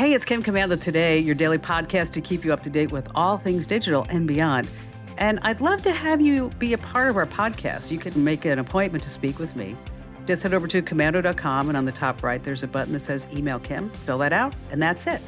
Hey, it's Kim Komando today, your daily podcast to keep you up to date with all things digital and beyond. And I'd love to have you be a part of our podcast. You can make an appointment to speak with me. Just head over to Komando.com, and on the top right, there's a button that says Email Kim. Fill that out, and that's it.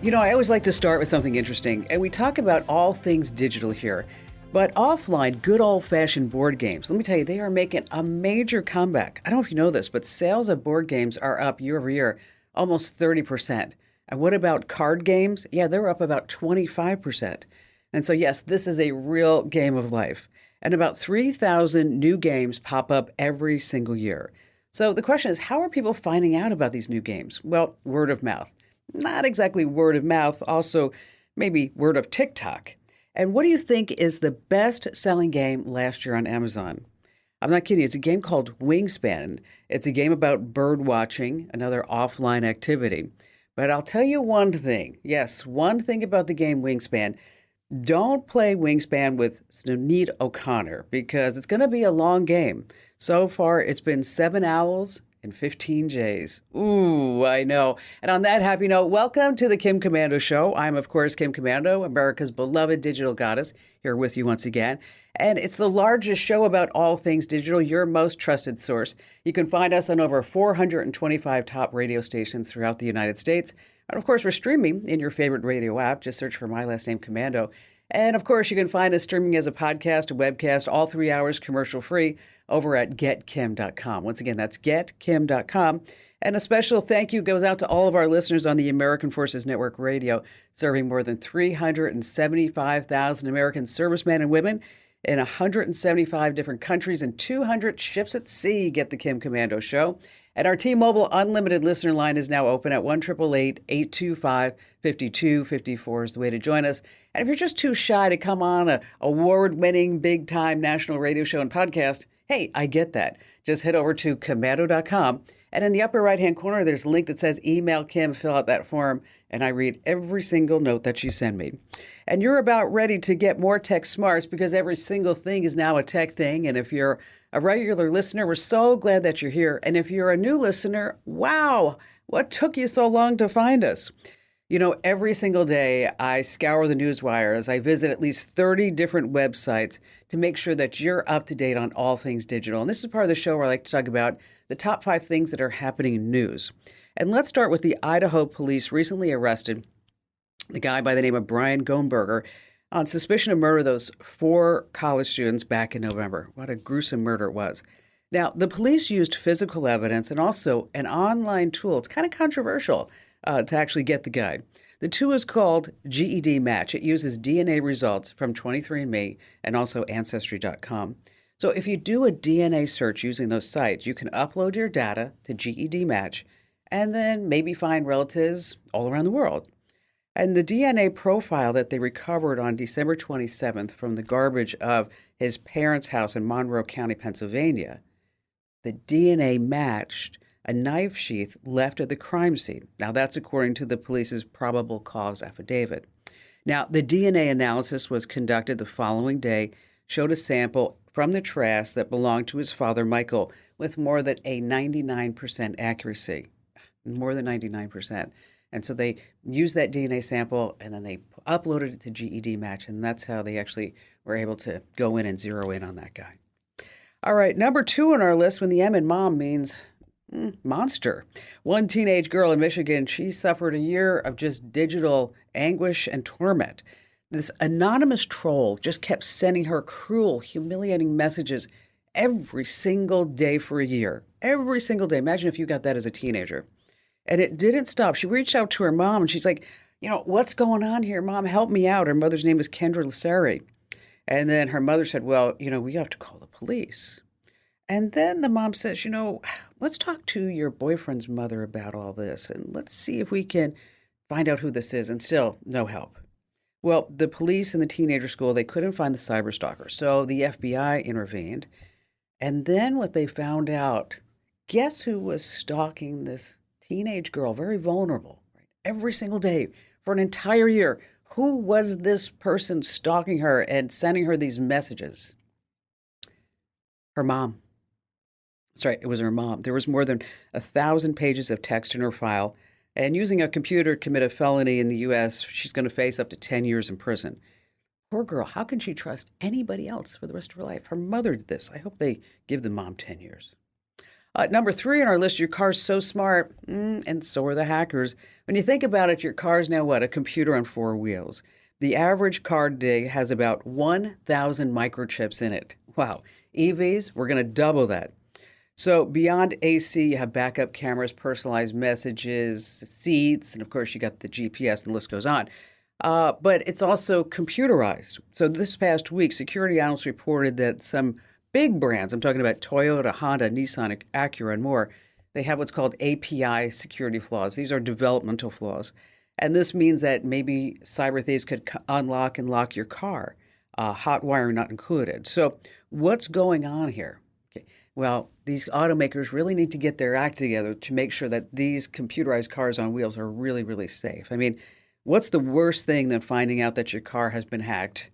You know, I always like to start with something interesting, and we talk about all things digital here. But offline, good old-fashioned board games, let me tell you, they are making a major comeback. I don't know if you know this, but sales of board games are up year over year, almost 30%. And what about card games? Yeah, they're up about 25%. And so, yes, this is a real game of life. And about 3,000 new games pop up every single year. So the question is, how are people finding out about these new games? Well, word of mouth. Not exactly word of mouth, also maybe word of TikTok. And what do you think is the best-selling game last year on Amazon? I'm not kidding. It's a game called Wingspan. It's a game about bird watching, another offline activity. But I'll tell you one thing. Yes, one thing about the game Wingspan. Don't play Wingspan with Sinead O'Connor because it's going to be a long game. So far, it's been 7 hours and 15 days. Ooh, I know. And on that happy note, welcome to the Kim Komando Show. I'm, of course, Kim Komando, America's beloved digital goddess, here with you once again. And it's the largest show about all things digital, your most trusted source. You can find us on over 425 top radio stations throughout the United States. And, of course, we're streaming in your favorite radio app. Just search for my last name, Komando. And, of course, you can find us streaming as a podcast, a webcast, all 3 hours commercial-free over at getkim.com. Once again, that's getkim.com. And a special thank you goes out to all of our listeners on the American Forces Network Radio, serving more than 375,000 American servicemen and women in 175 different countries and 200 ships at sea. Get the Kim Komando Show. And our T-Mobile Unlimited listener line is now open at 1-888-825-5254 is the way to join us. And if you're just too shy to come on a award-winning, big-time national radio show and podcast, hey, I get that. Just head over to Komando.com. And in the upper right-hand corner, there's a link that says Email Kim. Fill out that form, and I read every single note that you send me. And you're about ready to get more tech smarts because every single thing is now a tech thing. And if you're a regular listener, we're so glad that you're here. And if you're a new listener, wow, what took you so long to find us? You know, every single day I scour the news wires. I visit at least 30 different websites to make sure that you're up to date on all things digital. And this is part of the show where I like to talk about the top 5 things that are happening in news. And let's start with the Idaho police recently arrested the guy by the name of Brian Goldberger on suspicion of murder of those 4 college students back in November. What a gruesome murder it was. Now, the police used physical evidence and also an online tool. It's kind of controversial to actually get the guy. The tool is called GED Match. It uses DNA results from 23andMe and also Ancestry.com. So if you do a DNA search using those sites, you can upload your data to GED Match and then maybe find relatives all around the world. And the DNA profile that they recovered on December 27th from the garbage of his parents' house in Monroe County, Pennsylvania, the DNA matched a knife sheath left at the crime scene. Now, that's according to the police's probable cause affidavit. Now, the DNA analysis was conducted the following day, showed a sample from the trash that belonged to his father, Michael, with more than a 99% accuracy. More than 99%. And so they used that DNA sample and then they uploaded it to GED Match, and that's how they actually were able to go in and zero in on that guy. All right, number 2 on our list when the M in mom means monster. One teenage girl in Michigan, she suffered a year of just digital anguish and torment. This anonymous troll just kept sending her cruel, humiliating messages every single day for a year. Every single day. Imagine if you got that as a teenager. And it didn't stop. She reached out to her mom, and she's like, you know, what's going on here? Mom, help me out. Her mother's name is Kendra Lasseri. And then her mother said, well, you know, we have to call the police. And then the mom says, you know, let's talk to your boyfriend's mother about all this, and let's see if we can find out who this is. And still, no help. Well, the police and the teenager school, they couldn't find the cyberstalker. So the FBI intervened. And then what they found out, guess who was stalking this teenage girl, very vulnerable, right? Every single day for an entire year. Who was this person stalking her and sending her these messages? Her mom. That's right, it was her mom. There was more than 1,000 pages of text in her file. And using a computer to commit a felony in the U.S., she's going to face up to 10 years in prison. Poor girl, how can she trust anybody else for the rest of her life? Her mother did this. I hope they give the mom 10 years. Number 3 on our list, your car's so smart, and so are the hackers. When you think about it, your car's now what? A computer on 4 wheels. The average car today has about 1,000 microchips in it. Wow. EVs, we're going to double that. So beyond AC, you have backup cameras, personalized messages, seats, and of course you got the GPS, and the list goes on. But it's also computerized. So this past week, security analysts reported that some big brands, I'm talking about Toyota, Honda, Nissan, Acura, and more, they have what's called API security flaws. These are developmental flaws. And this means that maybe cyber thieves could unlock and lock your car, hot wiring not included. So what's going on here? Okay. Well, these automakers really need to get their act together to make sure that these computerized cars on wheels are really, really safe. I mean, what's the worst thing than finding out that your car has been hacked?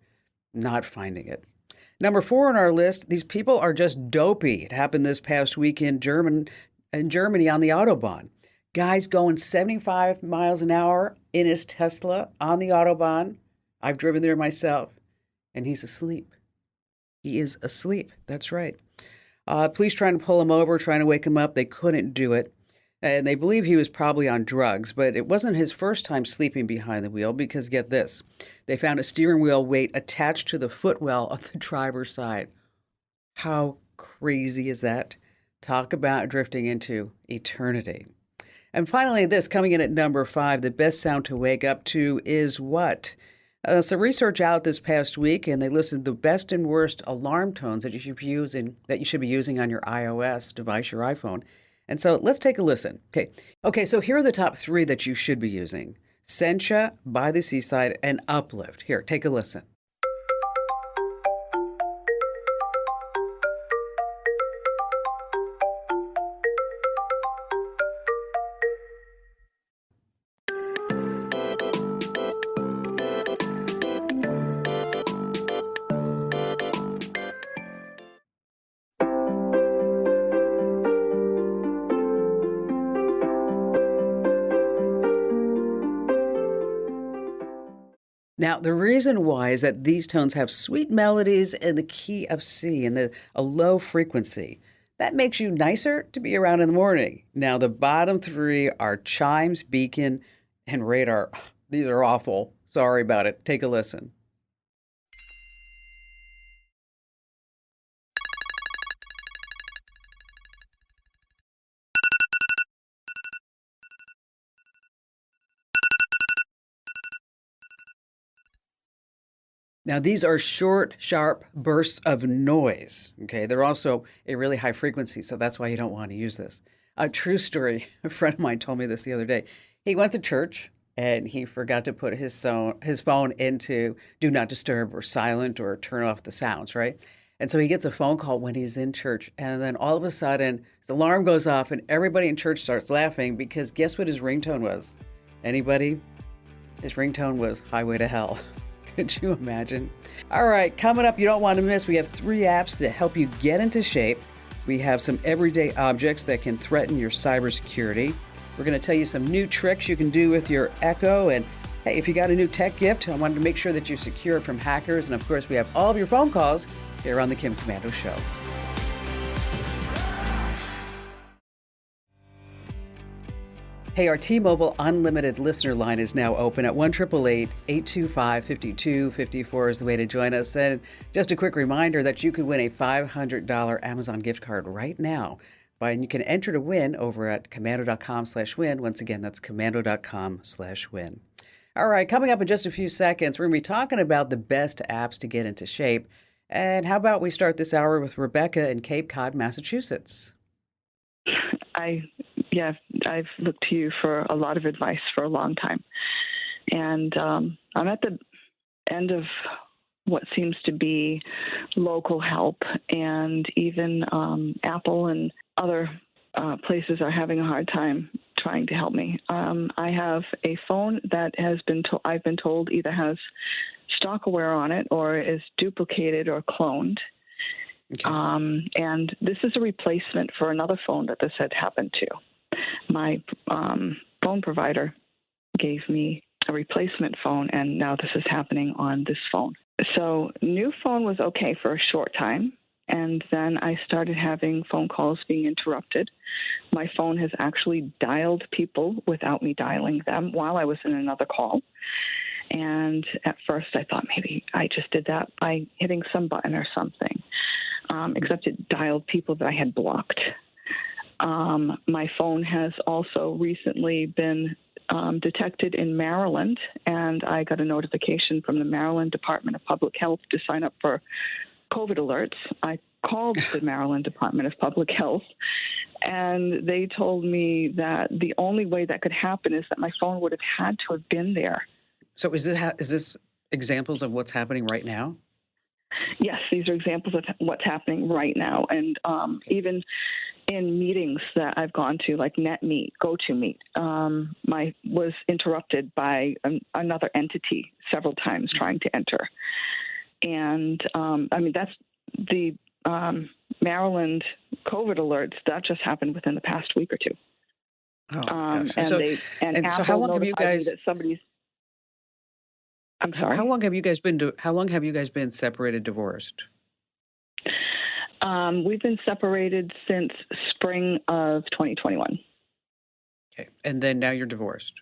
Not finding it. Number 4 on our list, these people are just dopey. It happened this past week in Germany on the Autobahn. Guy's going 75 miles an hour in his Tesla on the Autobahn. I've driven there myself, and he's asleep. He is asleep. That's right. Police trying to pull him over, trying to wake him up. They couldn't do it. And they believe he was probably on drugs, but it wasn't his first time sleeping behind the wheel because get this, they found a steering wheel weight attached to the footwell of the driver's side. How crazy is that? Talk about drifting into eternity. And finally, this coming in at number 5, the best sound to wake up to is what? Some research out this past week, and they listed the best and worst alarm tones that you should be using on your iOS device, your iPhone. And so let's take a listen. Okay, so here are the top 3 that you should be using. Sencha, By the Seaside, and Uplift. Here, take a listen. Now, the reason why is that these tones have sweet melodies in the key of C and a low frequency. That makes you nicer to be around in the morning. Now, the bottom 3 are chimes, beacon, and radar. These are awful. Sorry about it. Take a listen. Now, these are short, sharp bursts of noise. Okay, they're also a really high frequency, so that's why you don't want to use this. A true story, a friend of mine told me this the other day. He went to church and he forgot to put his phone into do not disturb or silent or turn off the sounds, right? And so he gets a phone call when he's in church, and then all of a sudden, the alarm goes off and everybody in church starts laughing because guess what his ringtone was? Anybody? His ringtone was Highway to Hell. Could you imagine? All right, coming up, you don't want to miss, we have 3 apps that help you get into shape. We have some everyday objects that can threaten your cybersecurity. We're going to tell you some new tricks you can do with your Echo. And hey, if you got a new tech gift, I wanted to make sure that you're secure from hackers. And of course, we have all of your phone calls here on the Kim Komando Show. Hey, our T-Mobile Unlimited listener line is now open at 1-888-825-5254 is the way to join us. And just a quick reminder that you could win a $500 Amazon gift card right now. And you can enter to win over at komando.com/win. Once again, that's komando.com/win. All right, coming up in just a few seconds, we're going to be talking about the best apps to get into shape. And how about we start this hour with Rebecca in Cape Cod, Massachusetts? I've looked to you for a lot of advice for a long time. And I'm at the end of what seems to be local help, and even Apple and other places are having a hard time trying to help me. I have a phone that I've been told either has stalkerware on it or is duplicated or cloned. Okay. And this is a replacement for another phone that this had happened to. My phone provider gave me a replacement phone, and now this is happening on this phone. So new phone was okay for a short time, and then I started having phone calls being interrupted. My phone has actually dialed people without me dialing them while I was in another call. And at first I thought maybe I just did that by hitting some button or something, except it dialed people that I had blocked. My phone has also recently been detected in Maryland, and I got a notification from the Maryland Department of Public Health to sign up for COVID alerts. I called the Maryland Department of Public Health, and they told me that the only way that could happen is that my phone would have had to have been there. So is this examples of what's happening right now? Yes, these are examples of what's happening right now. And even in meetings that I've gone to, like NetMeet, GoToMeet, was interrupted by another entity several times trying to enter. And that's the Maryland COVID alerts that just happened within the past week or two. Oh, gosh. And Apple so how long have you guys? that somebody's. I'm sorry. How long have you guys been separated, divorced? We've been separated since spring of 2021. Okay, and then now you're divorced.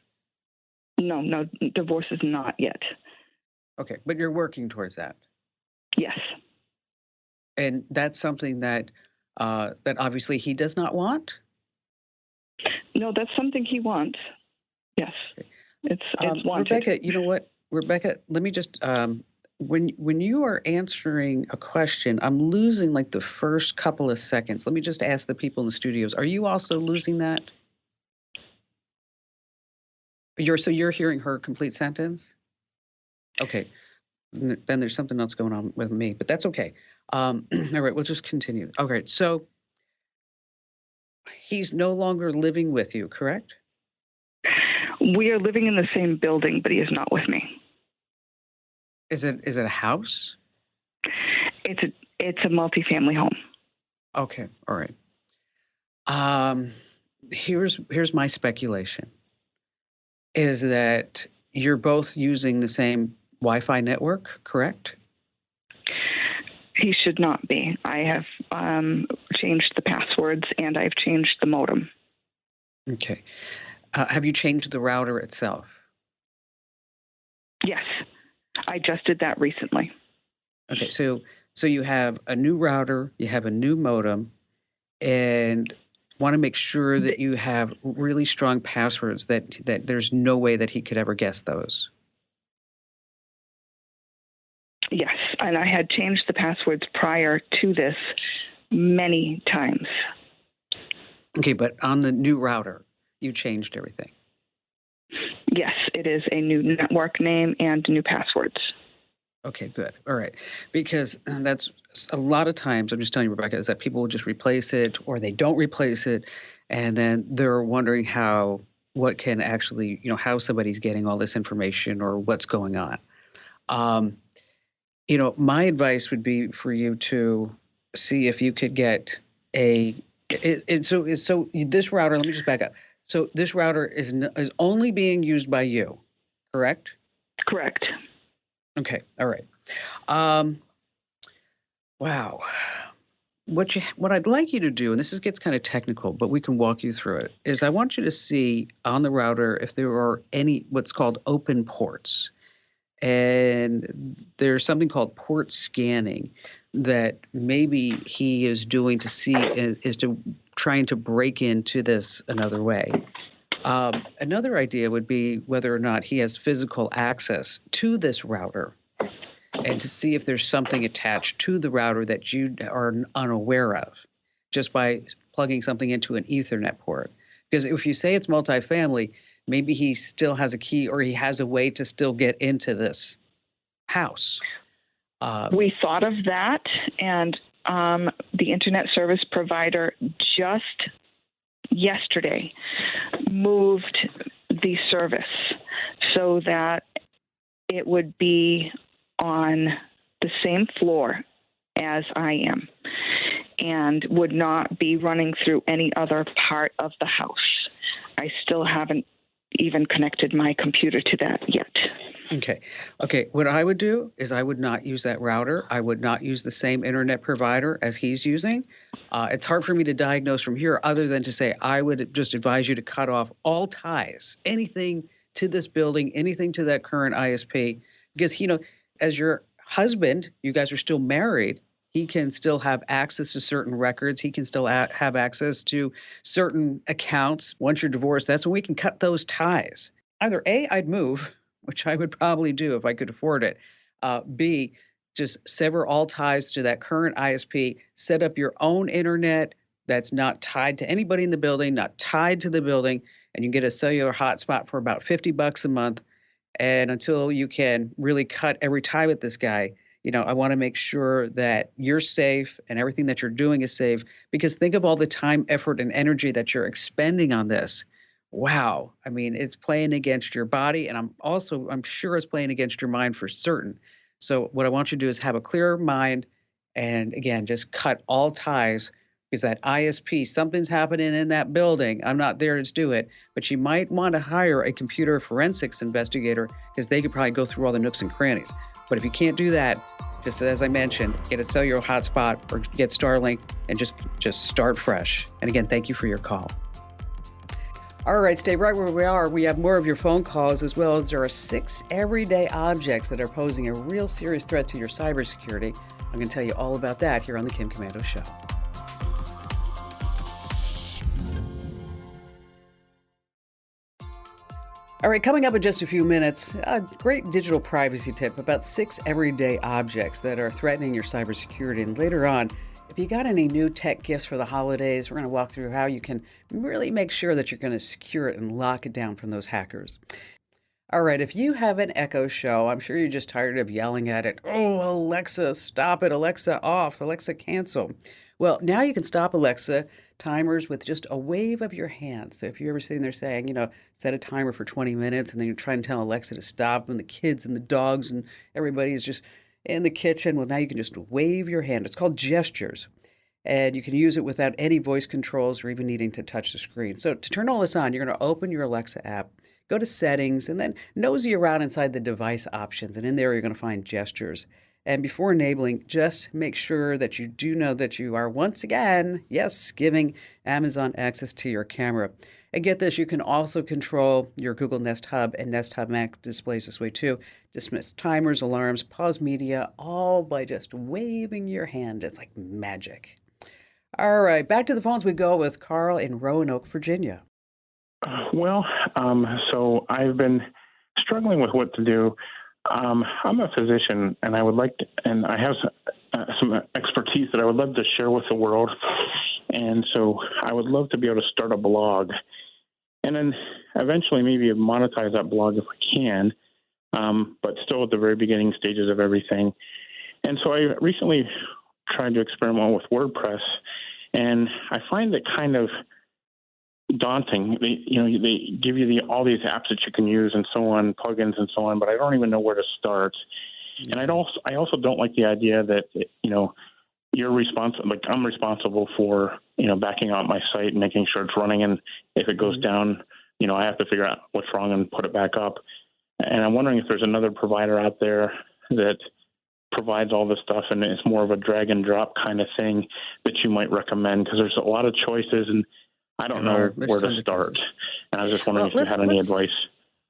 No, divorce is not yet. Okay, but you're working towards that. Yes. And that's something that that obviously he does not want? No, that's something he wants. Yes. Okay. It's wanted. Rebecca, you know what? Rebecca, let me just when you are answering a question, I'm losing like the first couple of seconds. Let me just ask the people in the studios, are you also losing that? You're hearing her complete sentence? Okay. Then there's something else going on with me, but that's okay. All right, we'll just continue. Okay, so he's no longer living with you, correct? We are living in the same building, but he is not with me. Is it a house? It's a multifamily home. Okay, all right. Here's my speculation. Is that you're both using the same Wi-Fi network, correct? He should not be. I have changed the passwords and I've changed the modem. Okay. Have you changed the router itself? Yes. I just did that recently. Okay, so you have a new router, you have a new modem, and want to make sure that you have really strong passwords that there's no way that he could ever guess those. Yes, and I had changed the passwords prior to this many times. Okay, but on the new router, you changed everything. Yes, it is a new network name and new passwords. Okay, good. All right. Because that's a lot of times, I'm just telling you, Rebecca, is that people will just replace it or they don't replace it. And then they're wondering how somebody's getting all this information or what's going on. My advice would be for you to see if you could get so this router, let me just back up. So this router is only being used by you, correct? Correct. Okay. All right. Wow. What I'd like you to do, and gets kind of technical, but we can walk you through it, is I want you to see on the router if there are any what's called open ports. And there's something called port scanning that maybe he is doing to see is to trying to break into this another way. Another idea would be whether or not he has physical access to this router and to see if there's something attached to the router that you are unaware of just by plugging something into an Ethernet port. Because if you say it's multifamily, maybe he still has a key or he has a way to still get into this house. We thought of that, and the internet service provider just yesterday moved the service so that it would be on the same floor as I am and would not be running through any other part of the house. I still haven't even connected my computer to that yet. Okay. What I would do is I would not use that router. I would not use the same internet provider as he's using. It's hard for me to diagnose from here other than to say I would just advise you to cut off all ties, anything to this building, anything to that current ISP, because, as your husband, you guys are still married. He can still have access to certain records. He can still have access to certain accounts. Once you're divorced, that's when we can cut those ties. Either A, I'd move, which I would probably do if I could afford it. B, just sever all ties to that current ISP, set up your own internet that's not tied to anybody in the building, not tied to the building, and you can get a cellular hotspot for about $50 a month. And until you can really cut every tie with this guy, I want to make sure that you're safe and everything that you're doing is safe, because think of all the time, effort, and energy that you're expending on this. Wow. I mean, it's playing against your body, and I'm sure it's playing against your mind for certain. So what I want you to do is have a clear mind and, again, just cut all ties, because that ISP, something's happening in that building. I'm not there to do it, but you might want to hire a computer forensics investigator, because they could probably go through all the nooks and crannies. But if you can't do that, just as I mentioned, get a cellular hotspot or get Starlink and just start fresh. And again, thank you for your call. All right, stay right where we are. We have more of your phone calls, as well as there are 6 everyday objects that are posing a real serious threat to your cybersecurity. I'm going to tell you all about that here on the Kim Komando Show. All right, coming up in just a few minutes, a great digital privacy tip about 6 everyday objects that are threatening your cybersecurity. And later on, if you got any new tech gifts for the holidays, we're going to walk through how you can really make sure that you're going to secure it and lock it down from those hackers. All right, if you have an Echo Show, I'm sure you're just tired of yelling at it. Oh, Alexa, stop it. Alexa, off. Alexa, cancel. Well, now you can stop Alexa timers with just a wave of your hand. So if you're ever sitting there saying, set a timer for 20 minutes, and then you're trying to tell Alexa to stop, and the kids and the dogs and everybody is just in the kitchen, well, now you can just wave your hand. It's called gestures. And you can use it without any voice controls or even needing to touch the screen. So to turn all this on, you're going to open your Alexa app, go to settings, and then nosy around inside the device options. And in there, you're going to find gestures. And before enabling, just make sure that you do know that you are, once again, yes, giving Amazon access to your camera. And get this, you can also control your Google Nest Hub and Nest Hub Max displays this way too. Dismiss timers, alarms, pause media, all by just waving your hand. It's like magic. All right, back to the phones we go with Carl in Roanoke, Virginia. So I've been struggling with what to do. I'm a physician, and I have some expertise that I would love to share with the world. And so I would love to be able to start a blog, and then eventually maybe monetize that blog if I can, but still at the very beginning stages of everything. And so I recently tried to experiment with WordPress, and I find it kind of daunting. They give you all these apps that you can use and so on, plugins and so on, but I don't even know where to start. And I also don't like the idea that you're responsible. Like, I'm responsible for backing out my site and making sure it's running. And if it goes down, I have to figure out what's wrong and put it back up. And I'm wondering if there's another provider out there that provides all this stuff, and it's more of a drag and drop kind of thing that you might recommend, because there's a lot of choices and I don't know where to start. And I was just wondering if you had any advice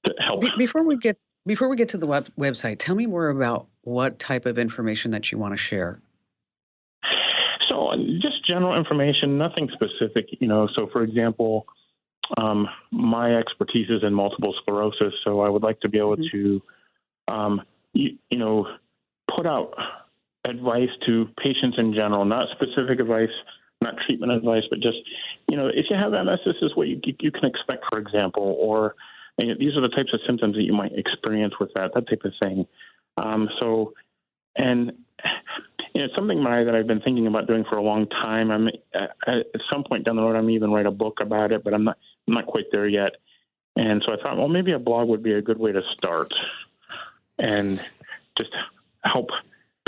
to help. Before we get to the website, tell me more about what type of information that you want to share. So just general information, nothing specific. So for example, my expertise is in multiple sclerosis, so I would like to be able to, put out advice to patients in general, not specific advice, not treatment advice, but just, if you have MS, this is what you can expect, for example, or these are the types of symptoms that you might experience with that type of thing. It's something that I've been thinking about doing for a long time. At some point down the road, I'm even write a book about it, but I'm not quite there yet. And so I thought, well, maybe a blog would be a good way to start and just help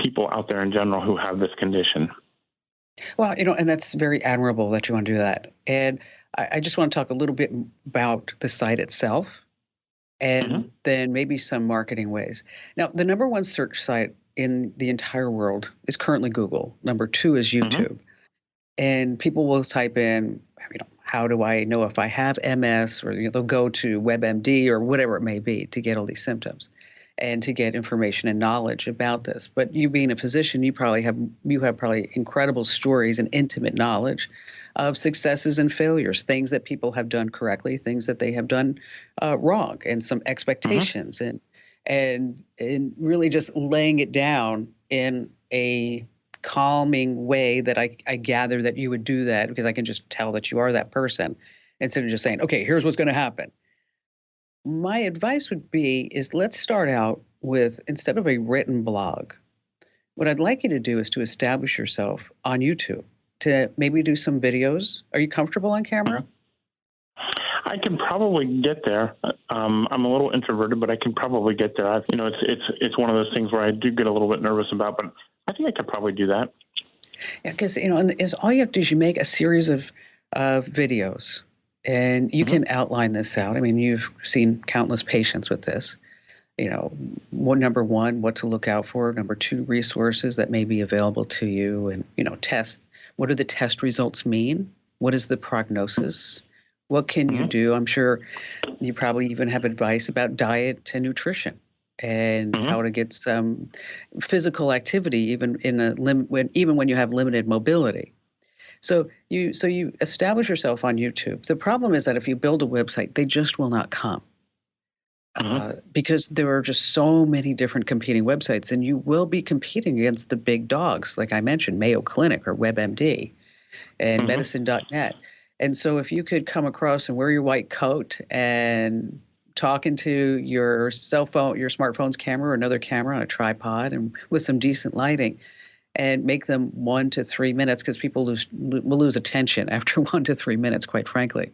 people out there in general who have this condition. Well, and that's very admirable that you want to do that. And I just want to talk a little bit about the site itself and then maybe some marketing ways. Now, the number one search site in the entire world is currently Google. Number two is YouTube. And people will type in, how do I know if I have MS? Or they'll go to WebMD or whatever it may be to get all these symptoms and to get information and knowledge about this. But you being a physician, you have probably incredible stories and intimate knowledge of successes and failures, things that people have done correctly, things that they have done wrong, and some expectations, and really just laying it down in a calming way that I gather that you would do that, because I can just tell that you are that person, instead of just saying, okay, here's what's going to happen. My advice would be is let's start out with, instead of a written blog, what I'd like you to do is to establish yourself on YouTube, to maybe do some videos. Are you comfortable on camera? I can probably get there. I'm a little introverted, but I can probably get there. It's one of those things where I do get a little bit nervous about, but I think I could probably do that. Yeah, because all you have to do is you make a series of videos, and you can outline this out. I mean, you've seen countless patients with this. Number one, what to look out for. Number two, resources that may be available to you, and tests. What do the test results mean? What is the prognosis? What can you do? I'm sure you probably even have advice about diet and nutrition, and how to get some physical activity, even when you have limited mobility. So you establish yourself on YouTube. The problem is that if you build a website, they just will not come. Because there are just so many different competing websites, and you will be competing against the big dogs, like I mentioned, Mayo Clinic or WebMD and medicine.net. And so if you could come across and wear your white coat and talk into your cell phone, your smartphone's camera, or another camera on a tripod, and with some decent lighting, and make them 1 to 3 minutes, because people will lose attention after 1 to 3 minutes, quite frankly.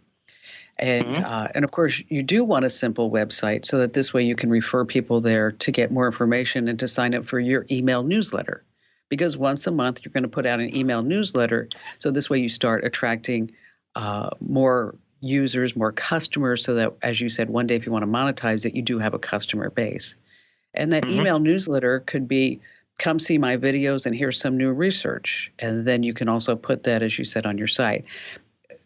And of course, you do want a simple website, so that this way you can refer people there to get more information and to sign up for your email newsletter. Because once a month, you're going to put out an email newsletter. So this way you start attracting more users, more customers, so that, as you said, one day if you want to monetize it, you do have a customer base. And that email newsletter could be, come see my videos and here's some new research. And then you can also put that, as you said, on your site.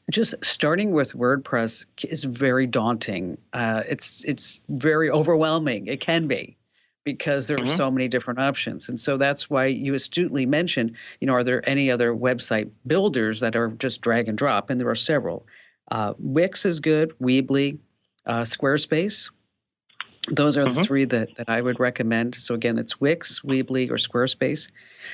Just starting with WordPress is very daunting. It's very overwhelming. It can be, because there are so many different options. And so that's why you astutely mentioned, are there any other website builders that are just drag and drop? And there are several. Wix is good, Weebly, Squarespace. Those are the three that I would recommend. So again, it's Wix, Weebly, or Squarespace.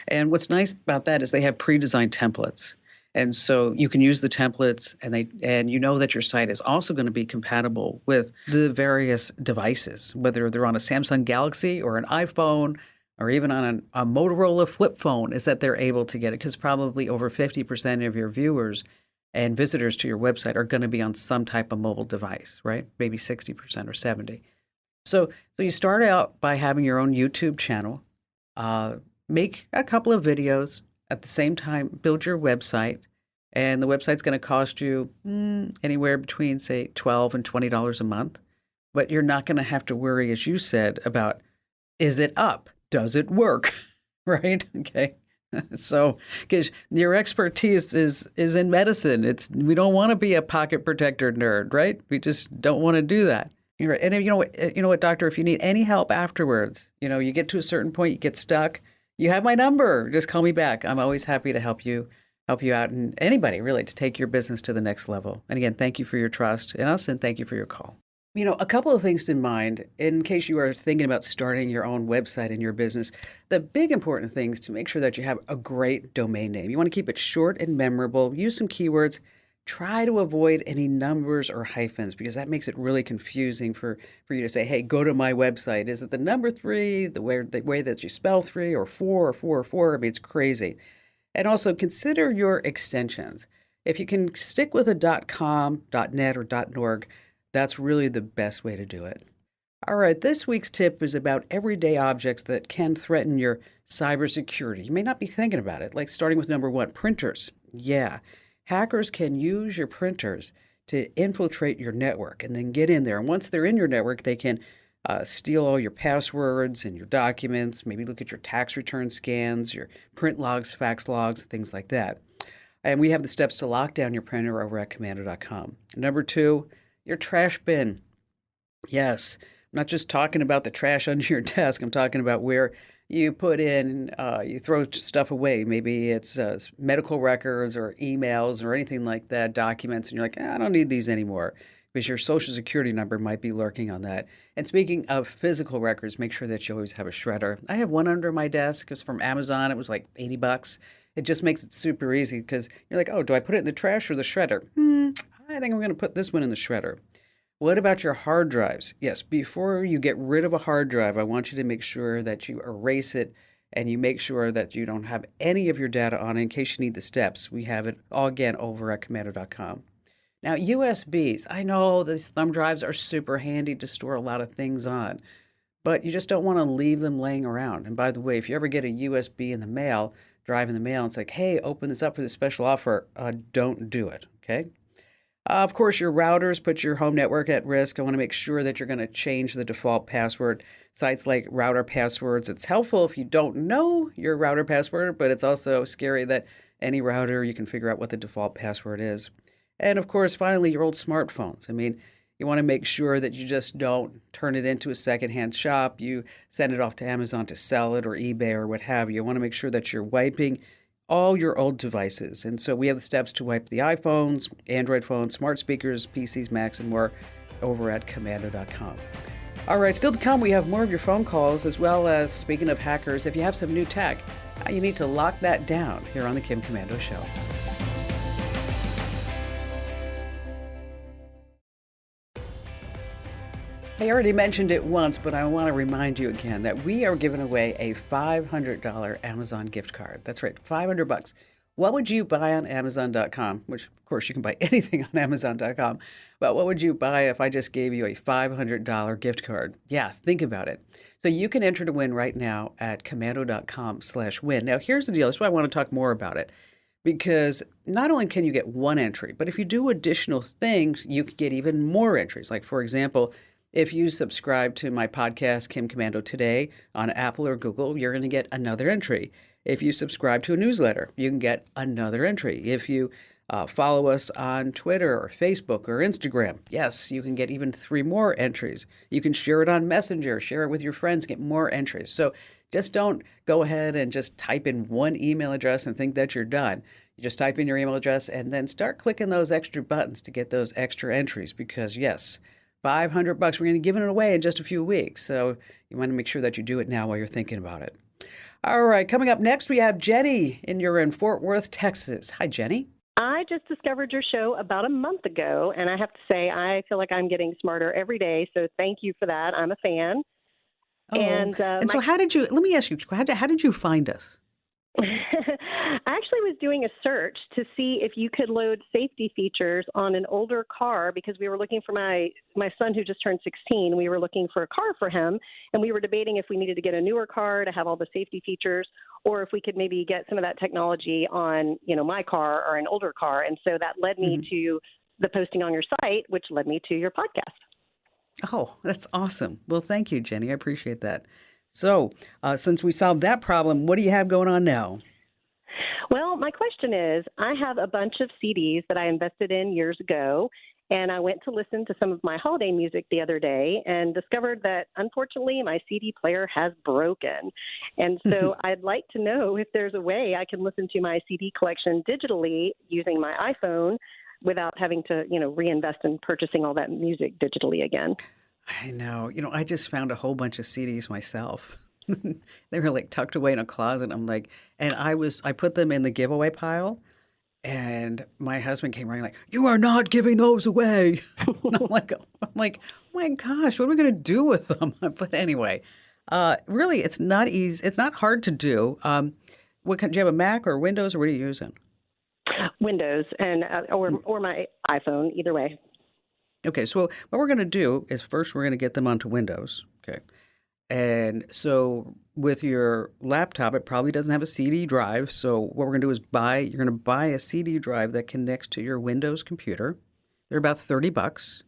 And what's nice about that is they have pre-designed templates. And so you can use the templates, and you know that your site is also going to be compatible with the various devices, whether they're on a Samsung Galaxy or an iPhone or even on a Motorola flip phone, is that they're able to get it, because probably over 50% of your viewers and visitors to your website are going to be on some type of mobile device, right? Maybe 60% or 70%. So you start out by having your own YouTube channel, make a couple of videos. At the same time, build your website, and the website's going to cost you anywhere between, say, $12 and $20 a month. But you're not going to have to worry, as you said, about, is it up? Does it work? Right? Okay. So, because your expertise is in medicine. We don't want to be a pocket protector nerd, right? We just don't want to do that. You're right. And you know what, doctor, if you need any help afterwards, you get to a certain point, you get stuck. You have my number. Just call me back. I'm always happy to help you out, and anybody really, to take your business to the next level. And again, thank you for your trust in us, and thank you for your call. A couple of things in mind in case you are thinking about starting your own website in your business. The big important things to make sure that you have a great domain name. You want to keep it short and memorable. Use some keywords. Try to avoid any numbers or hyphens, because that makes it really confusing for you to say, hey, go to my website. Is it the number 3, the way that you spell 3, or 4, or 4, or 4? I mean, it's crazy. And also consider your extensions. If you can stick with a .com, .net, or .org, that's really the best way to do it. All right, this week's tip is about everyday objects that can threaten your cybersecurity. You may not be thinking about it, like starting with number 1, printers. Yeah. Hackers can use your printers to infiltrate your network and then get in there. And once they're in your network, they can steal all your passwords and your documents, maybe look at your tax return scans, your print logs, fax logs, things like that. And we have the steps to lock down your printer over at Komando.com. Number 2, your trash bin. Yes, I'm not just talking about the trash under your desk. I'm talking about where you put in, you throw stuff away. Maybe it's medical records or emails or anything like that, documents, and you're like, I don't need these anymore because your social security number might be lurking on that. And speaking of physical records, make sure that you always have a shredder. I have one under my desk. It's from Amazon. It was like $80. It just makes it super easy because you're like, oh, do I put it in the trash or the shredder? I think I'm going to put this one in the shredder. What about your hard drives? Yes, before you get rid of a hard drive, I want you to make sure that you erase it and you make sure that you don't have any of your data on it in case you need the steps. We have it all again over at Komando.com. Now, USBs. I know these thumb drives are super handy to store a lot of things on, but you just don't want to leave them laying around. And by the way, if you ever get a USB in the mail, drive in the mail, and it's like, hey, open this up for this special offer, don't do it, okay? Of course, your routers put your home network at risk. I want to make sure that you're going to change the default password. Sites like Router Passwords, it's helpful if you don't know your router password, but it's also scary that any router, you can figure out what the default password is. And of course, finally, your old smartphones. I mean, you want to make sure that you just don't turn it into a secondhand shop. You send it off to Amazon to sell it or eBay or what have you. You want to make sure that you're wiping all your old devices. And so we have the steps to wipe the iPhones, Android phones, smart speakers, PCs, Macs, and more over at Komando.com. All right, still to come, we have more of your phone calls, as well as, speaking of hackers, if you have some new tech, you need to lock that down here on the Kim Komando Show. I already mentioned it once, but I want to remind you again that we are giving away a $500 Amazon gift card. That's right, $500. What would you buy on Amazon.com? Which, of course, you can buy anything on Amazon.com. But what would you buy if I just gave you a $500 gift card? Yeah, think about it. So you can enter to win right now at Komando.com/win. Now, here's the deal. That's why I want to talk more about it. Because not only can you get one entry, but if you do additional things, you can get even more entries. Like, for example, if you subscribe to my podcast, Kim Komando Today, on Apple or Google, you're going to get another entry. If you subscribe to a newsletter, you can get another entry. If you follow us on Twitter or Facebook or Instagram, yes, you can get even 3 more entries. You can share it on Messenger, share it with your friends, get more entries. So just don't go ahead and just type in one email address and think that you're done. You just type in your email address and then start clicking those extra buttons to get those extra entries because, yes, $500. We're going to give it away in just a few weeks. So you want to make sure that you do it now while you're thinking about it. All right, coming up next, we have Jenny, and you're in Fort Worth, Texas. Hi, Jenny. I just discovered your show about a month ago, and I have to say I feel like I'm getting smarter every day, so thank you for that. I'm a fan. Oh, and so how did you, let me ask you, how did you find us? I actually was doing a search to see if you could load safety features on an older car because we were looking for my son who just turned 16. We were looking for a car for him, and we were debating if we needed to get a newer car to have all the safety features or if we could maybe get some of that technology on, my car or an older car. And so that led me to the posting on your site, which led me to your podcast. Oh, that's awesome. Well, thank you, Jenny. I appreciate that. So since we solved that problem, what do you have going on now? Well, my question is, I have a bunch of CDs that I invested in years ago, and I went to listen to some of my holiday music the other day and discovered that, unfortunately, my CD player has broken. And so I'd like to know if there's a way I can listen to my CD collection digitally using my iPhone without having to, reinvest in purchasing all that music digitally again. I know. I just found a whole bunch of CDs myself. They were like tucked away in a closet. I'm like, and I put them in the giveaway pile, and my husband came running like, "You are not giving those away." And I'm like, oh my gosh, what are we going to do with them? But anyway, really, it's not easy. It's not hard to do. Do you have a Mac or Windows, or what are you using? Windows and or my iPhone, either way. Okay, so what we're going to do is first we're going to get them onto Windows. Okay. And so with your laptop, it probably doesn't have a CD drive. So what we're going to do is you're going to buy a CD drive that connects to your Windows computer. They're about $30.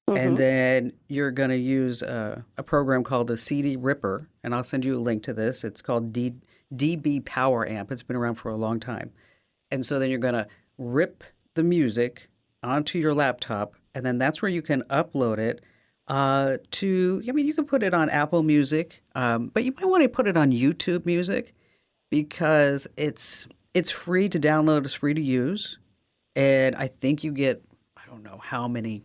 And then you're going to use a program called a CD Ripper, and I'll send you a link to this. It's called DB Power Amp. It's been around for a long time. And so then you're going to rip the music onto your laptop, and then that's where you can upload it you can put it on Apple Music, but you might want to put it on YouTube Music because it's free to download, it's free to use, and I think you get, I don't know how many,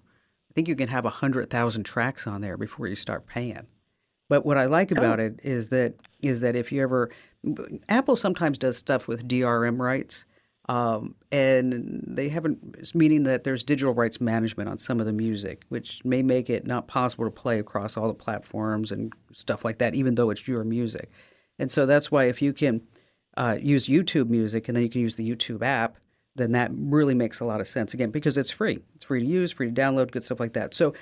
I think you can have 100,000 tracks on there before you start paying. But what I like about it is that if you ever, Apple sometimes does stuff with DRM rights, and they haven't, meaning that there's digital rights management on some of the music, which may make it not possible to play across all the platforms and stuff like that, even though it's your music. And so that's why if you can use YouTube Music and then you can use the YouTube app, then that really makes a lot of sense, again, because it's free. It's free to use, free to download, good stuff like that. So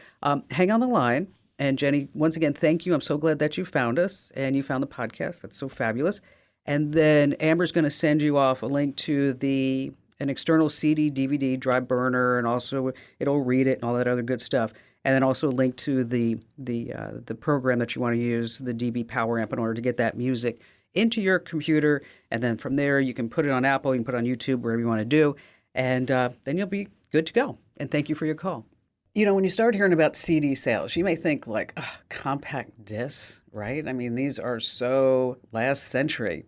hang on the line. And Jenny, once again, thank you. I'm so glad that you found us and you found the podcast. That's so fabulous. And then Amber's going to send you off a link to an external CD, DVD, drive burner, and also it'll read it and all that other good stuff. And then also a link to the program that you want to use, the DB Power Amp, in order to get that music into your computer. And then from there, you can put it on Apple, you can put it on YouTube, wherever you want to do. And then you'll be good to go. And thank you for your call. You know, when you start hearing about CD sales, you may think like, compact discs, right? I mean, these are so last century.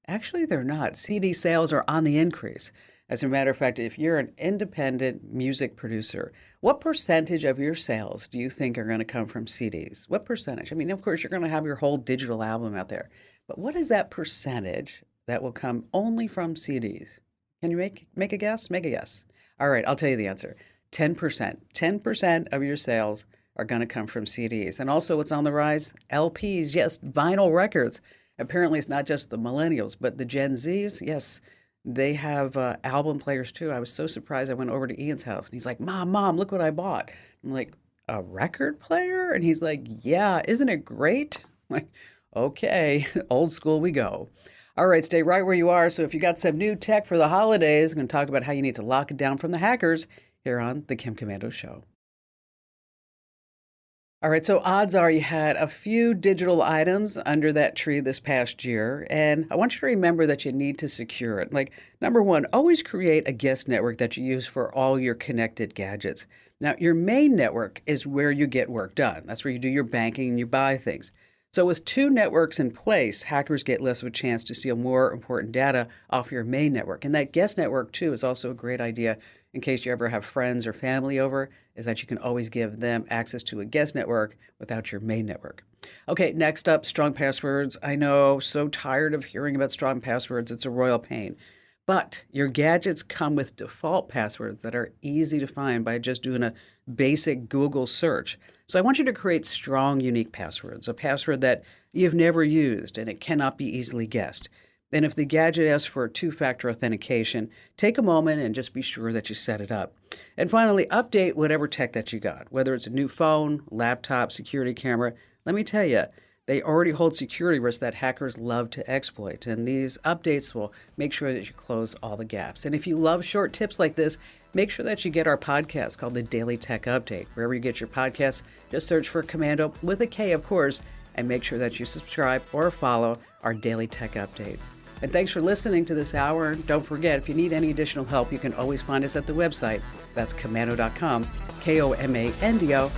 Actually, they're not. CD sales are on the increase. As a matter of fact, if you're an independent music producer, what percentage of your sales do you think are going to come from CDs? What percentage? I mean, of course, you're going to have your whole digital album out there. But what is that percentage that will come only from CDs? Can you make a guess? Make a guess. All right, I'll tell you the answer. 10%. 10% of your sales are going to come from CDs. And also what's on the rise? LPs, yes, vinyl records. Apparently it's not just the millennials, but the Gen Zs, yes, they have album players too. I was so surprised. I went over to Ian's house and he's like, Mom, look what I bought. I'm like, a record player? And he's like, yeah, isn't it great? I'm like, okay, old school we go. All right, stay right where you are. So if you got some new tech for the holidays, I'm going to talk about how you need to lock it down from the hackers here on The Kim Komando Show. All right, so odds are you had a few digital items under that tree this past year, and I want you to remember that you need to secure it. Like, number one, always create a guest network that you use for all your connected gadgets. Now, your main network is where you get work done. That's where you do your banking and you buy things. So with two networks in place, hackers get less of a chance to steal more important data off your main network. And that guest network, too, is also a great idea in case you ever have friends or family over, is that you can always give them access to a guest network without your main network. Okay, next up, strong passwords. I know, so tired of hearing about strong passwords. It's a royal pain. But your gadgets come with default passwords that are easy to find by just doing a basic Google search. So I want you to create strong, unique passwords, a password that you've never used and it cannot be easily guessed. And if the gadget asks for two-factor authentication, take a moment and just be sure that you set it up. And finally, update whatever tech that you got, whether it's a new phone, laptop, security camera. Let me tell you, they already hold security risks that hackers love to exploit. And these updates will make sure that you close all the gaps. And if you love short tips like this, make sure that you get our podcast called The Daily Tech Update. Wherever you get your podcasts, just search for Komando with a K, of course, and make sure that you subscribe or follow our Daily Tech Updates. And thanks for listening to this hour. Don't forget, if you need any additional help, you can always find us at the website. That's komando.com, Komando.com.